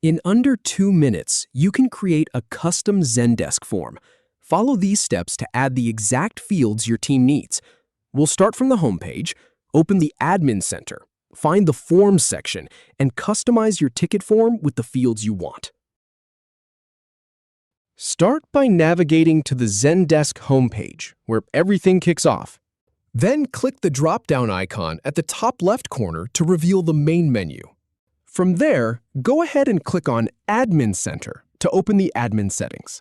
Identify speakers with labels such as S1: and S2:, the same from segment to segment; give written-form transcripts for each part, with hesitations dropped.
S1: In under 2 minutes, you can create a custom Zendesk form. Follow these steps to add the exact fields your team needs. We'll start from the homepage, open the Admin Center, find the Forms section, and customize your ticket form with the fields you want. Start by navigating to the Zendesk homepage, where everything kicks off. Then click the drop-down icon at the top left corner to reveal the main menu. From there, go ahead and click on Admin Center to open the admin settings.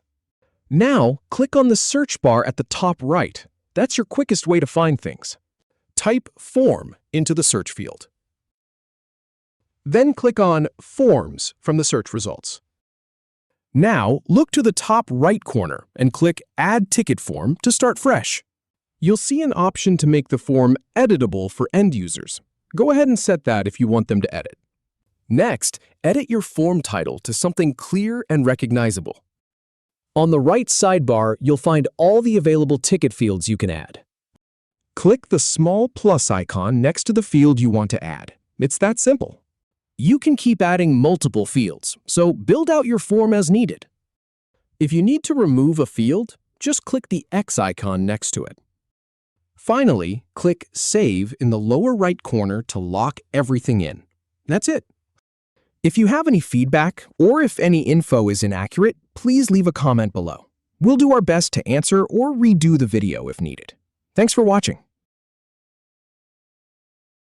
S1: Now, click on the search bar at the top right. That's your quickest way to find things. Type Form into the search field. Then click on Forms from the search results. Now, look to the top right corner and click Add Ticket Form to start fresh. You'll see an option to make the form editable for end users. Go ahead and set that if you want them to edit. Next, edit your form title to something clear and recognizable. On the right sidebar, you'll find all the available ticket fields you can add. Click the small plus icon next to the field you want to add. It's that simple. You can keep adding multiple fields, so build out your form as needed. If you need to remove a field, just click the X icon next to it. Finally, click Save in the lower right corner to lock everything in. That's it. If you have any feedback or if any info is inaccurate, please leave a comment below. We'll do our best to answer or redo the video if needed. Thanks for watching.